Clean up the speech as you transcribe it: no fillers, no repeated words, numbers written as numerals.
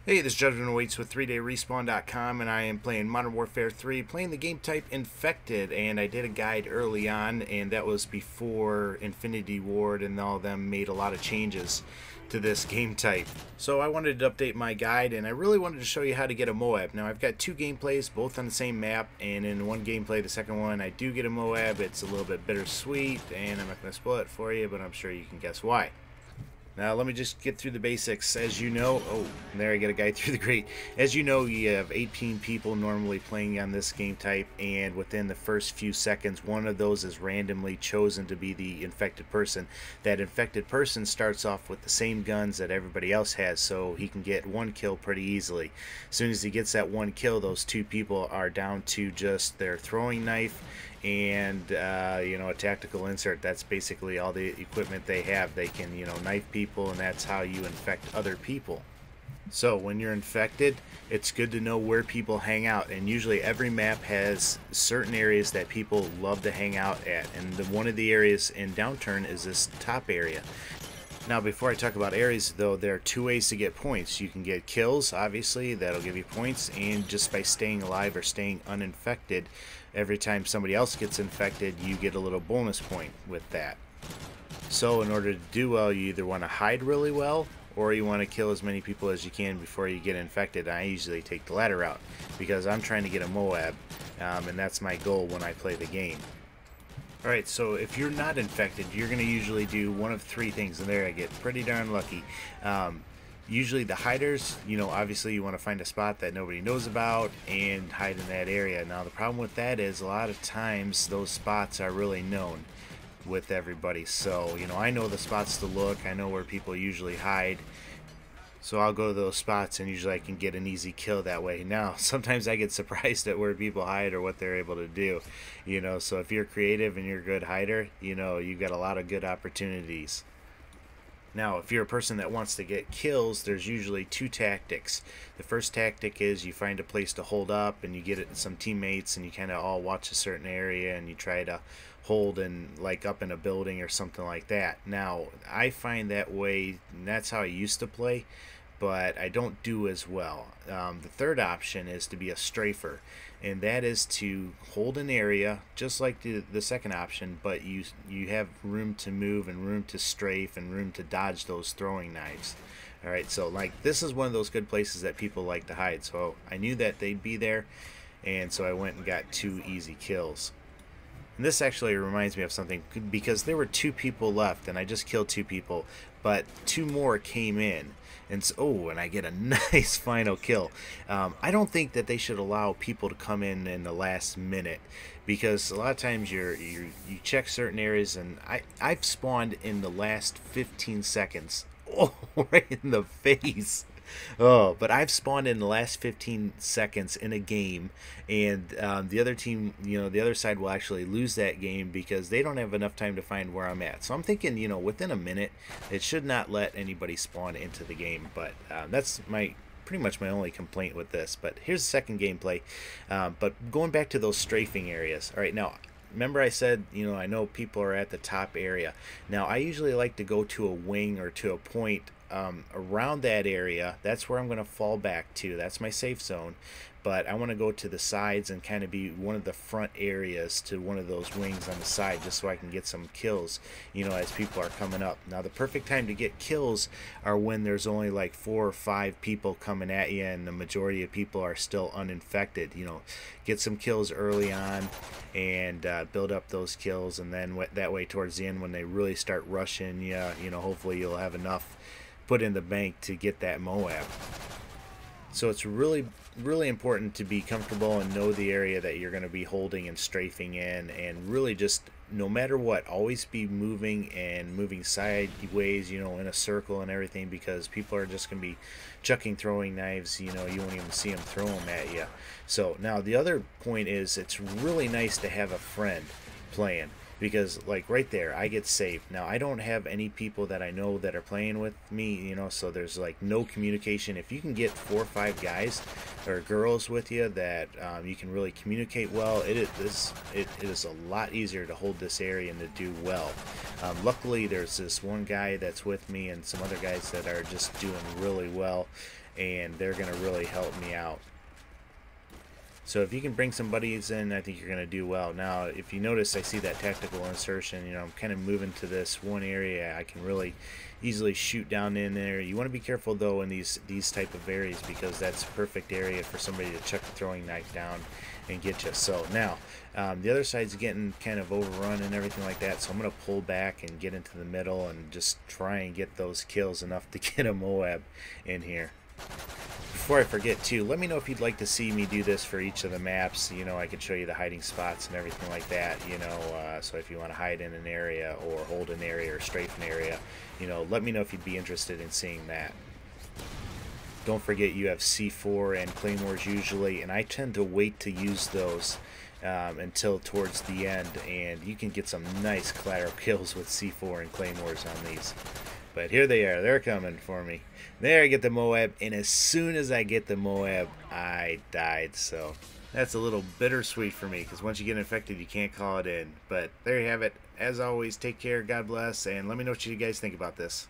Hey, this is Judgment Awaits with 3dayrespawn.com, and I am playing Modern Warfare 3, playing the game type Infected, and I did a guide early on, and that was before Infinity Ward and all of them made a lot of changes to this game type. So I wanted to update my guide, and I really wanted to show you how to get a MOAB. Now, I've got two gameplays, both on the same map, and in one gameplay, the second one, I do get a MOAB. It's a little bit bittersweet, and I'm not going to spoil it for you, but I'm sure you can guess why. Now let me just get through the basics. As you know, there I get a guy through the grate. As you know, you have 18 people normally playing on this game type, and within the first few seconds, one of those is randomly chosen to be the infected person. That infected person starts off with the same guns that everybody else has, so he can get one kill pretty easily. As soon as he gets that one kill, those two people are down to just their throwing knife and a tactical insert. That's basically all the equipment they have. They can knife people, and that's how you infect other people. So when you're infected, it's good to know where people hang out, and usually every map has certain areas that people love to hang out at, and one of the areas in Downturn is this top area. Now, before I talk about areas, though, there are two ways to get points. You can get kills, obviously, that'll give you points, and just by staying alive or staying uninfected, every time somebody else gets infected, you get a little bonus point with that. So in order to do well, you either want to hide really well, or you want to kill as many people as you can before you get infected. I usually take the latter route, because I'm trying to get a MOAB, and that's my goal when I play the game. Alright, so if you're not infected, you're going to usually do one of three things, and there I get pretty darn lucky. Usually the hiders, obviously you want to find a spot that nobody knows about and hide in that area. Now the problem with that is a lot of times those spots are really known with everybody. So, I know the spots to look, I know where people usually hide. So I'll go to those spots, and usually I can get an easy kill that way. Now, sometimes I get surprised at where people hide or what they're able to do. So if you're creative and you're a good hider, you've got a lot of good opportunities. Now, if you're a person that wants to get kills, there's usually two tactics. The first tactic is you find a place to hold up, and you get some teammates, and you kind of all watch a certain area, and you try to hold up in a building or something like that. Now, I find that way, that's how I used to play, but I don't do as well. The third option is to be a strafer, and that is to hold an area just like the second option, but you have room to move and room to strafe and room to dodge those throwing knives. Alright, so this is one of those good places that people like to hide, so I knew that they'd be there, and so I went and got two easy kills. And this actually reminds me of something, because there were two people left, and I just killed two people, but two more came in. And so, and I get a nice final kill. I don't think that they should allow people to come in the last minute, because a lot of times you check certain areas, and I've spawned in the last 15 seconds. Oh, right in the face. Oh, but I've spawned in the last 15 seconds in a game, and the other team, the other side will actually lose that game because they don't have enough time to find where I'm at. So I'm thinking, within a minute, it should not let anybody spawn into the game. But that's pretty much my only complaint with this. But here's the second gameplay. But going back to those strafing areas. All right, now, remember I said, I know people are at the top area. Now, I usually like to go to a wing or to a point around that area. That's where I'm going to fall back to. That's my safe zone. But I want to go to the sides and kind of be one of the front areas to one of those wings on the side, just so I can get some kills, as people are coming up. Now, the perfect time to get kills are when there's only like 4 or 5 people coming at you, and the majority of people are still uninfected. Get some kills early on and build up those kills, and then that way towards the end, when they really start rushing you, hopefully you'll have enough put in the bank to get that MOAB. So it's really important to be comfortable and know the area that you're going to be holding and strafing in, and really just, no matter what, always be moving sideways, in a circle and everything, because people are just going to be chucking throwing knives. You won't even see them throw them at you. So now the other point is, it's really nice to have a friend playing, because right there I get saved. Now, I don't have any people that I know that are playing with me, so there's no communication. If you can get 4 or 5 guys or girls with you that you can really communicate well, it is a lot easier to hold this area and to do well. Luckily, there's this one guy that's with me and some other guys that are just doing really well. and they're going to really help me out. So if you can bring some buddies in, I think you're going to do well. Now, if you notice, I see that tactical insertion. You know, I'm kind of moving to this one area. I can really easily shoot down in there. You want to be careful, though, in these type of areas, because that's a perfect area for somebody to chuck a throwing knife down and get you. So now, the other side's getting kind of overrun and everything like that, so I'm going to pull back and get into the middle and just try and get those kills enough to get a MOAB in here. Before I forget too, let me know if you'd like to see me do this for each of the maps. You know, I could show you the hiding spots and everything like that, you know, so if you want to hide in an area or hold an area or strafe an area, you know, let me know if you'd be interested in seeing that. Don't forget you have C4 and claymores usually, and I tend to wait to use those until towards the end, and you can get some nice collateral kills with C4 and claymores on these. But here they are. They're coming for me. There I get the MOAB, and as soon as I get the MOAB, I died. So that's a little bittersweet for me, because once you get infected, you can't call it in. But there you have it. As always, take care, God bless, and let me know what you guys think about this.